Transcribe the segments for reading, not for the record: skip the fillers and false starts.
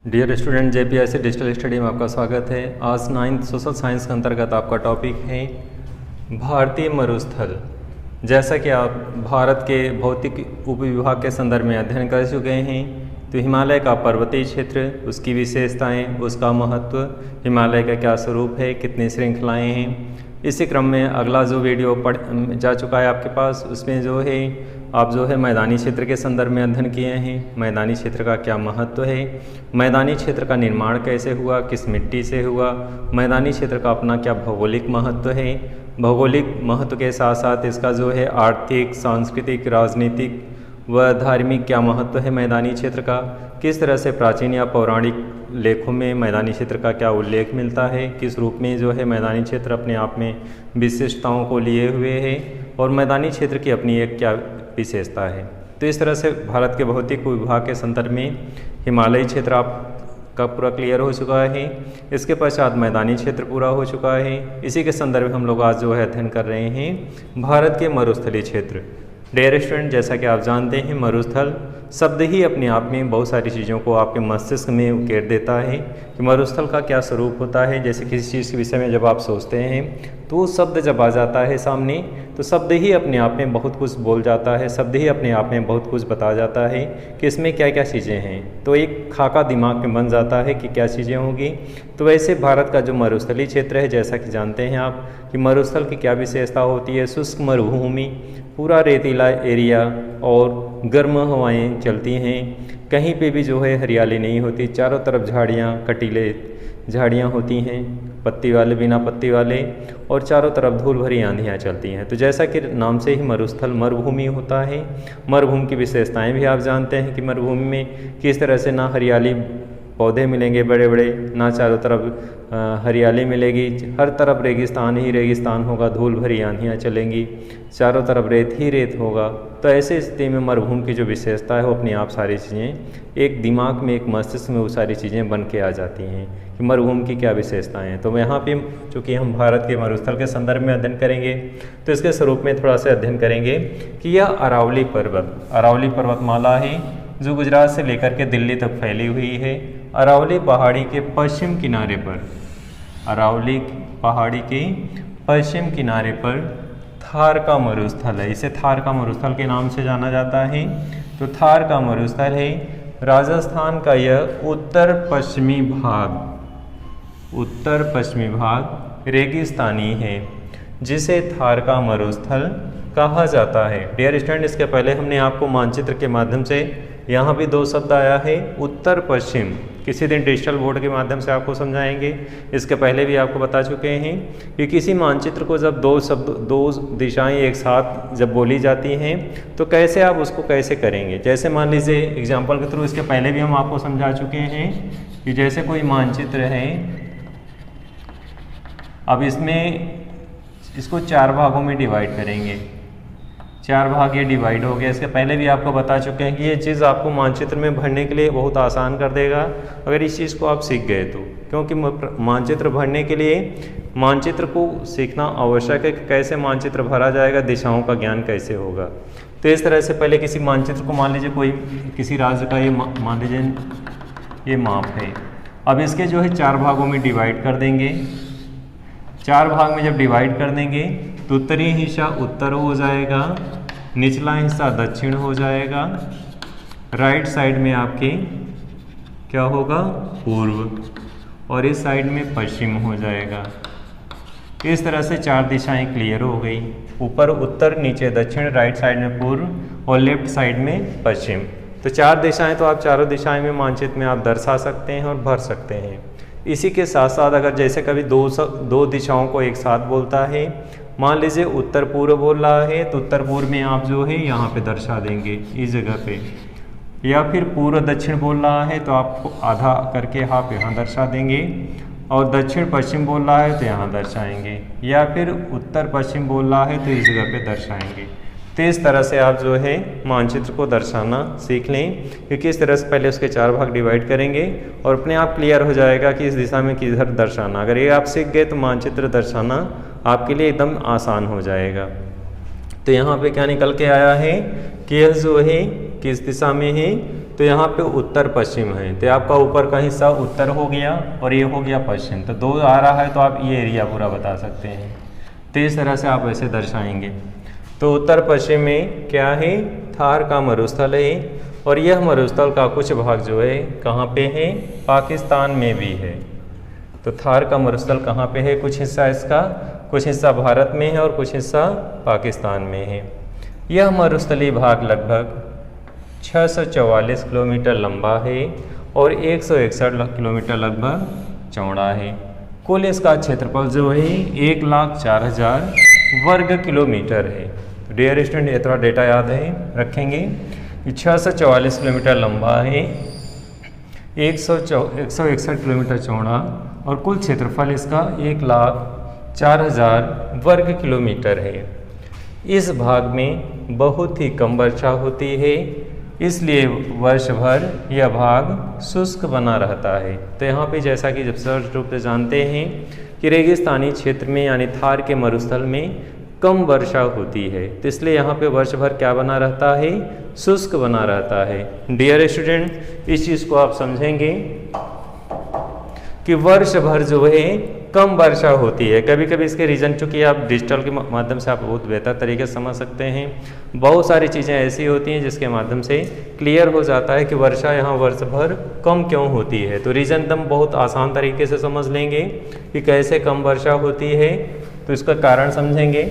Dear student, JPSC digital study में आपका स्वागत है। आज 9th सोशल साइंस के अंतर्गत आपका टॉपिक है भारतीय मरुस्थल। जैसा कि आप भारत के भौतिक उपविभाग के संदर्भ में अध्ययन कर चुके हैं, तो हिमालय का पर्वतीय क्षेत्र, उसकी विशेषताएं, उसका महत्व, हिमालय का क्या स्वरूप है, कितनी श्रृंखलाएँ हैं। इसी क्रम में अगला जो वीडियो पढ़ जा चुका है आपके पास, उसमें जो है आप मैदानी क्षेत्र के संदर्भ में अध्ययन किए हैं। मैदानी क्षेत्र का क्या महत्व है, मैदानी क्षेत्र का निर्माण कैसे हुआ, किस मिट्टी से हुआ, मैदानी क्षेत्र का अपना क्या भौगोलिक महत्व है, भौगोलिक महत्व के साथ साथ इसका आर्थिक, सांस्कृतिक, राजनीतिक व धार्मिक क्या महत्व है मैदानी क्षेत्र का, किस तरह से प्राचीन या पौराणिक लेखों में मैदानी क्षेत्र का क्या उल्लेख मिलता है, किस रूप में मैदानी क्षेत्र अपने आप में विशिष्टताओं को लिए हुए है और मैदानी क्षेत्र की अपनी एक क्या विशेषता है। तो इस तरह से भारत के भौतिक विभाग के संदर्भ में हिमालयी क्षेत्र आपका पूरा क्लियर हो चुका है। इसके पश्चात मैदानी क्षेत्र पूरा हो चुका है। इसी के संदर्भ में हम लोग आज अध्ययन कर रहे हैं भारत के मरुस्थलीय क्षेत्र। डियर स्टूडेंट, जैसा कि आप जानते हैं, मरुस्थल शब्द ही अपने आप में बहुत सारी चीज़ों को आपके मस्तिष्क में उकेर देता है कि मरुस्थल का क्या स्वरूप होता है। जैसे किसी चीज़ के विषय में जब आप सोचते हैं तो वो शब्द जब आ जाता है सामने, तो शब्द ही अपने आप में बहुत कुछ बोल जाता है, शब्द ही अपने आप में बहुत कुछ बता जाता है कि इसमें क्या क्या चीज़ें हैं। तो एक खाका दिमाग में बन जाता है कि क्या चीज़ें होंगी। तो वैसे भारत का जो मरुस्थलीय क्षेत्र है, जैसा कि जानते हैं आप कि मरुस्थल की क्या विशेषता होती है। शुष्क मरुभूमि, पूरा रेतीला एरिया और गर्म हवाएं चलती हैं, कहीं पे भी हरियाली नहीं होती, चारों तरफ झाड़ियाँ, कटीले झाड़ियाँ होती हैं, पत्ती वाले, बिना पत्ती वाले, और चारों तरफ धूल भरी आंधियाँ चलती हैं। तो जैसा कि नाम से ही मरुस्थल मरुभूमि होता है। मरुभूमि की विशेषताएं भी आप जानते हैं कि मरुभूमि में किस तरह से ना हरियाली पौधे मिलेंगे बड़े बड़े, ना चारों तरफ हरियाली मिलेगी, हर तरफ रेगिस्तान ही रेगिस्तान होगा, धूल भरी आंधियाँ चलेंगी, चारों तरफ रेत ही रेत होगा। तो ऐसे स्थिति में मरुभूमि की जो विशेषता है वो अपने आप सारी चीज़ें एक दिमाग में, एक मस्तिष्क में वो सारी चीज़ें बन के आ जाती हैं कि मरुभूमि की क्या विशेषताएं हैं। तो यहाँ पे चूँकि हम भारत के मरुस्थल के संदर्भ में अध्ययन करेंगे, तो इसके स्वरूप में थोड़ा सा अध्ययन करेंगे कि यह अरावली पर्वतमाला है जो गुजरात से लेकर के दिल्ली तक फैली हुई है। अरावली पहाड़ी के पश्चिम किनारे पर, अरावली पहाड़ी के पश्चिम किनारे पर थार का मरुस्थल है। इसे थार का मरुस्थल के नाम से जाना जाता है। तो थार का मरुस्थल है राजस्थान का यह उत्तर पश्चिमी भाग रेगिस्तानी है, जिसे थार का मरुस्थल कहा जाता है। डियर स्टूडेंट, इसके पहले हमने आपको मानचित्र के माध्यम से, यहाँ भी दो शब्द आया है उत्तर पश्चिम, किसी दिन डिजिटल बोर्ड के माध्यम से आपको समझाएंगे। इसके पहले भी आपको बता चुके हैं कि किसी मानचित्र को जब दो दिशाएं एक साथ जब बोली जाती हैं तो कैसे आप उसको कैसे करेंगे। जैसे मान लीजिए एग्जाम्पल के थ्रू, इसके पहले भी हम आपको समझा चुके हैं कि जैसे कोई मानचित्र है, अब इसको 4 भागों में डिवाइड करेंगे, 4 भाग ये डिवाइड हो गया। इसके पहले भी आपको बता चुके हैं कि ये चीज़ आपको मानचित्र में भरने के लिए बहुत आसान कर देगा अगर इस चीज़ को आप सीख गए तो। क्योंकि मानचित्र भरने के लिए मानचित्र को सीखना आवश्यक है कि कैसे मानचित्र भरा जाएगा, दिशाओं का ज्ञान कैसे होगा। तो इस तरह से पहले किसी मानचित्र को, मान लीजिए कोई किसी राज्य का ये मान लीजिए ये माप है। अब इसके 4 भागों में डिवाइड कर देंगे। 4 भाग में जब डिवाइड कर देंगे तो उत्तरी हिस्सा उत्तर हो जाएगा, निचला हिस्सा दक्षिण हो जाएगा, राइट साइड में आपके क्या होगा, पूर्व, और इस साइड में पश्चिम हो जाएगा। इस तरह से 4 दिशाएं क्लियर हो गई, ऊपर उत्तर, नीचे दक्षिण, राइट साइड में पूर्व और लेफ्ट साइड में पश्चिम। तो 4 दिशाएं, तो आप चारों दिशाएं में मानचित्र में आप दर्शा सकते हैं और भर सकते हैं। इसी के साथ साथ अगर जैसे कभी दो दिशाओं को एक साथ बोलता है, मान लीजिए उत्तर पूर्व बोल रहा है, तो उत्तर पूर्व में आप यहाँ पे दर्शा देंगे इस जगह पे, या फिर पूर्व दक्षिण बोल रहा है तो आप आधा करके आप यहाँ दर्शा देंगे, और दक्षिण पश्चिम बोल रहा है तो यहाँ दर्शाएंगे, या फिर उत्तर पश्चिम बोल रहा है तो इस जगह पे दर्शाएंगे। तो इस तरह से आप मानचित्र को दर्शाना सीख लें, क्योंकि इस तरह से पहले उसके 4 भाग डिवाइड करेंगे और अपने आप क्लियर हो जाएगा कि इस दिशा में किधर दर्शाना। अगर ये आप सीख गए तो मानचित्र दर्शाना आपके लिए एकदम आसान हो जाएगा। तो यहाँ पे क्या निकल के आया है कि यह किस दिशा में है, तो यहाँ पे उत्तर पश्चिम है, तो आपका ऊपर का हिस्सा उत्तर हो गया और ये हो गया पश्चिम, तो 2 आ रहा है तो आप ये एरिया पूरा बता सकते हैं। तो इस तरह से आप ऐसे दर्शाएंगे। तो उत्तर पश्चिम में क्या है, थार का मरुस्थल है और यह मरुस्थल का कुछ भाग जो है कहाँ पे है, पाकिस्तान में भी है। तो थार का मरुस्थल कहाँ पे है, कुछ हिस्सा इसका, कुछ हिस्सा भारत में है और कुछ हिस्सा पाकिस्तान में है। यह मरुस्थलीय भाग लगभग 644 किलोमीटर लंबा है और 161 किलोमीटर लगभग चौड़ा है। कुल इसका क्षेत्रफल जो है 1,04,000 वर्ग किलोमीटर है। तो डियर स्टूडेंट, ये थोड़ा डेटा याद है रखेंगे कि 644 किलोमीटर लंबा है, 161 किलोमीटर चौड़ा और कुल क्षेत्रफल इसका 1,04,000 वर्ग किलोमीटर है। इस भाग में बहुत ही कम वर्षा होती है, इसलिए वर्ष भर यह भाग शुष्क बना रहता है। तो यहाँ पे जैसा कि जब स्पष्ट रूप से जानते हैं कि रेगिस्तानी क्षेत्र में यानी थार के मरुस्थल में कम वर्षा होती है, तो इसलिए यहाँ पे वर्ष भर क्या बना रहता है, शुष्क बना रहता है। डियर स्टूडेंट, इस चीज़ को आप समझेंगे कि वर्ष भर जो है कम वर्षा होती है। कभी कभी इसके रीज़न, चूँकि आप डिजिटल के माध्यम से आप बहुत बेहतर तरीके से समझ सकते हैं, बहुत सारी चीज़ें ऐसी होती हैं जिसके माध्यम से क्लियर हो जाता है कि वर्षा यहाँ वर्ष भर कम क्यों होती है। तो रीज़न एकदम बहुत आसान तरीके से समझ लेंगे कि कैसे कम वर्षा होती है, तो इसका कारण समझेंगे।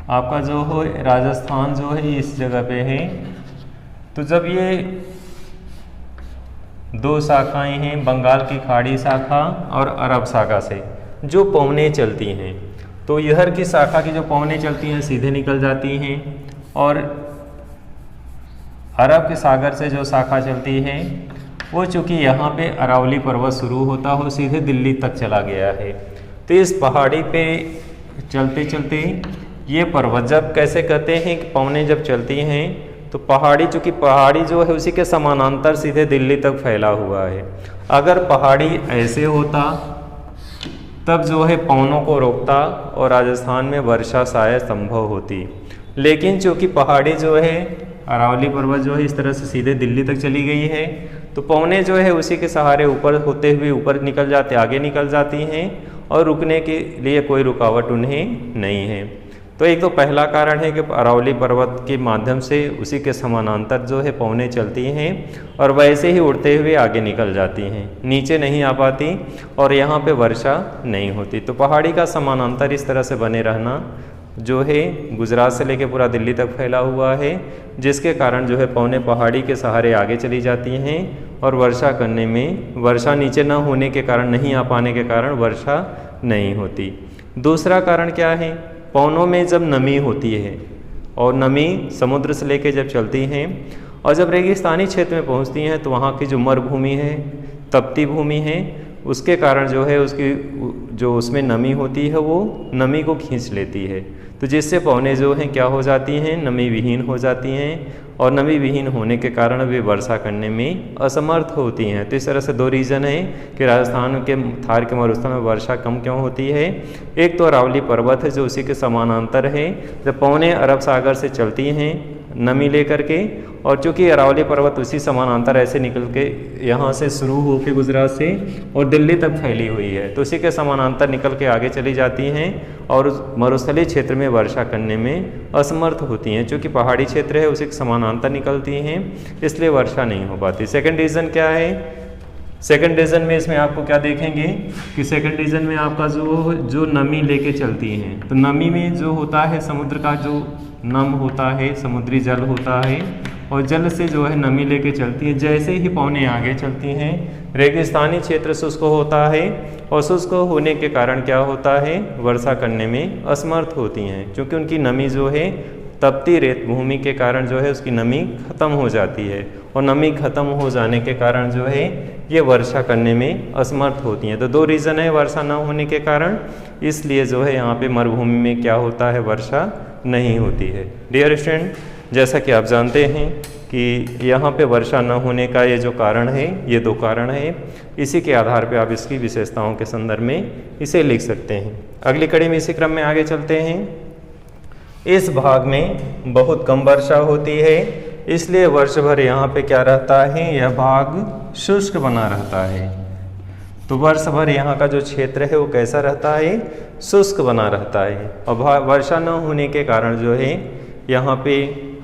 आपका जो हो राजस्थान जो है इस जगह पे है, तो जब ये 2 शाखाएं हैं, बंगाल की खाड़ी शाखा और अरब शाखा से जो पवनें चलती हैं, तो इधर की शाखा की जो पवनें चलती हैं सीधे निकल जाती हैं और अरब के सागर से जो शाखा चलती है वो चूँकि यहाँ पे अरावली पर्वत शुरू होता हो सीधे दिल्ली तक चला गया है। तो इस पहाड़ी पे चलते चलते ये पर्वत, जब कैसे कहते हैं कि पवनें जब चलती हैं तो पहाड़ी, चूँकि पहाड़ी जो है उसी के समानांतर सीधे दिल्ली तक फैला हुआ है। अगर पहाड़ी ऐसे होता तब जो है पवनों को रोकता और राजस्थान में वर्षा शायद संभव होती, लेकिन चूँकि पहाड़ी जो है अरावली पर्वत जो है इस तरह से सीधे दिल्ली तक चली गई है, तो पवनें जो है उसी के सहारे ऊपर होते हुए ऊपर निकल जाते, आगे निकल जाती हैं और रुकने के लिए कोई रुकावट उन्हें नहीं है। तो एक तो पहला कारण है कि अरावली पर्वत के माध्यम से उसी के समानांतर जो है पवनें चलती हैं और वैसे ही उड़ते हुए आगे निकल जाती हैं, नीचे नहीं आ पाती और यहाँ पे वर्षा नहीं होती। तो पहाड़ी का समानांतर इस तरह से बने रहना जो है गुजरात से लेकर पूरा दिल्ली तक फैला हुआ है, जिसके कारण जो है पवनें पहाड़ी के सहारे आगे चली जाती हैं और वर्षा करने में, वर्षा नीचे न होने के कारण, नहीं आ पाने के कारण वर्षा नहीं होती। दूसरा कारण क्या है, पवनों में जब नमी होती है और नमी समुद्र से लेके जब चलती हैं और जब रेगिस्तानी क्षेत्र में पहुंचती हैं तो वहाँ की जो मरुभूमि है, तपती भूमि है, उसके कारण जो है उसकी जो उसमें नमी होती है वो नमी को खींच लेती है, तो जिससे पवनें जो हैं क्या हो जाती हैं, नमी विहीन हो जाती हैं और नमी विहीन होने के कारण वे वर्षा करने में असमर्थ होती हैं। तो इस तरह से 2 रीज़न है कि राजस्थान के थार के मरुस्थल में वर्षा कम क्यों होती है। एक तो अरावली पर्वत है जो उसी के समानांतर है, जब पवनें अरब सागर से चलती हैं नमी लेकर के, और चूँकि अरावली पर्वत उसी समानांतर ऐसे निकल के यहाँ से शुरू होकर गुजरात से और दिल्ली तक फैली हुई है, तो उसी के समानांतर निकल के आगे चली जाती हैं और उस मरुस्थलीय क्षेत्र में वर्षा करने में असमर्थ होती हैं। चूँकि पहाड़ी क्षेत्र है उसी के समानांतर निकलती हैं, इसलिए वर्षा नहीं हो पाती। सेकंड रीज़न क्या है, सेकंड रीज़न में इसमें आपको क्या देखेंगे कि सेकंड रीज़न में आपका जो नमी लेके चलती हैं, तो नमी में जो होता है समुद्र का जो नम होता है, समुद्री जल होता है और जल से जो है नमी लेके चलती है। जैसे ही पवनें आगे चलती हैं रेगिस्तानी क्षेत्र शुष्क होता है और शुष्क होने के कारण क्या होता है, वर्षा करने में असमर्थ होती हैं, क्योंकि उनकी नमी जो है तपती रेत भूमि के कारण जो है उसकी नमी खत्म हो जाती है और नमी खत्म हो जाने के कारण जो है ये वर्षा करने में असमर्थ होती हैं। तो 2 रीज़न है वर्षा न होने के कारण, इसलिए जो है यहाँ पे मरुभूमि में क्या होता है, वर्षा नहीं होती है। डियर स्टूडेंट, जैसा कि आप जानते हैं कि यहाँ पे वर्षा न होने का ये जो कारण है, ये दो कारण है। इसी के आधार पे आप इसकी विशेषताओं के संदर्भ में इसे लिख सकते हैं। अगली कड़ी में इसी क्रम में आगे चलते हैं। इस भाग में बहुत कम वर्षा होती है, इसलिए वर्ष भर यहाँ पे क्या रहता है, यह भाग शुष्क बना रहता है। तो वर्ष भर यहाँ का जो क्षेत्र है वो कैसा रहता है, शुष्क बना रहता है। और वर्षा न होने के कारण जो है यहाँ पे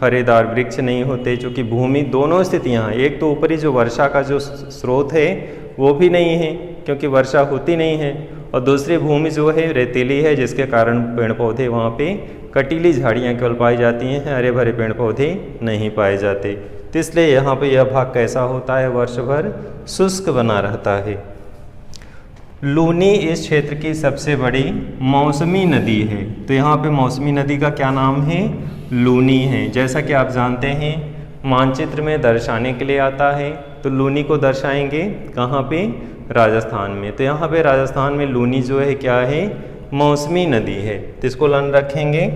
हरेदार वृक्ष नहीं होते, क्योंकि भूमि दोनों स्थितियाँ, एक तो ऊपरी जो वर्षा का जो स्रोत है वो भी नहीं है क्योंकि वर्षा होती नहीं है, और दूसरी भूमि जो है रेतीली है, जिसके कारण पेड़ पौधे वहाँ पे कटीली झाड़ियाँ केवल पाई जाती हैं, हरे भरे पेड़ पौधे नहीं पाए जाते। तो इसलिए यहाँ पे यह भाग कैसा होता है, वर्ष भर शुष्क बना रहता है। लूनी इस क्षेत्र की सबसे बड़ी मौसमी नदी है। तो यहाँ पे मौसमी नदी का क्या नाम है, लूनी है। जैसा कि आप जानते हैं मानचित्र में दर्शाने के लिए आता है, तो लूनी को दर्शाएंगे कहाँ पे, राजस्थान में। तो यहाँ पे राजस्थान में लूनी जो है क्या है, मौसमी नदी है। तो इसको ध्यान रखेंगे।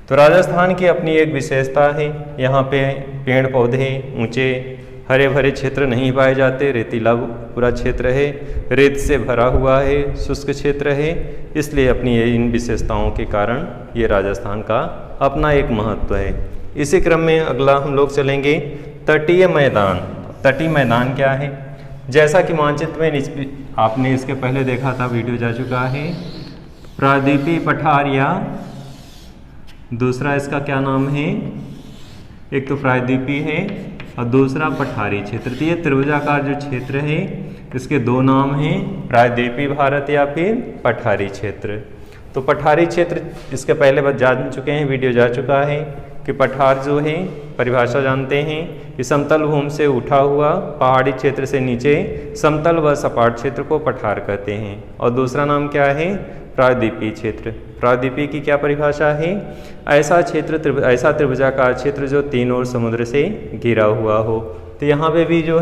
तो राजस्थान की अपनी एक विशेषता है, यहाँ पे पेड़ पौधे ऊंचे हरे भरे क्षेत्र नहीं पाए जाते, रेतीला पूरा क्षेत्र है, रेत से भरा हुआ है, शुष्क क्षेत्र है। इसलिए अपनी इन विशेषताओं के कारण ये राजस्थान का अपना एक महत्व है। इसी क्रम में अगला हम लोग चलेंगे तटीय मैदान। तटीय मैदान क्या है, जैसा कि मानचित्र में आपने इसके पहले देखा था, वीडियो जा चुका है, प्रायद्वीपीय पठार या दूसरा इसका क्या नाम है, एक तो प्रायद्वीपीय है और दूसरा पठारी क्षेत्र। तो ये त्रिभुजाकार जो क्षेत्र है इसके दो नाम हैं, प्रायद्वीपीय भारत या फिर पठारी क्षेत्र। तो पठारी क्षेत्र इसके पहले जान चुके हैं, वीडियो जा चुका है कि पठार जो है परिभाषा जानते हैं कि समतल भूमि से उठा हुआ पहाड़ी क्षेत्र से नीचे समतल व सपाट क्षेत्र को पठार कहते हैं। और दूसरा नाम क्या है, प्रायद्वीपीय क्षेत्र। प्रायद्वीपीय की क्या परिभाषा है, ऐसा क्षेत्र, ऐसा त्रिभुजाकार क्षेत्र जो तीन ओर समुद्र से घिरा हुआ हो। तो यहाँ पे भी जो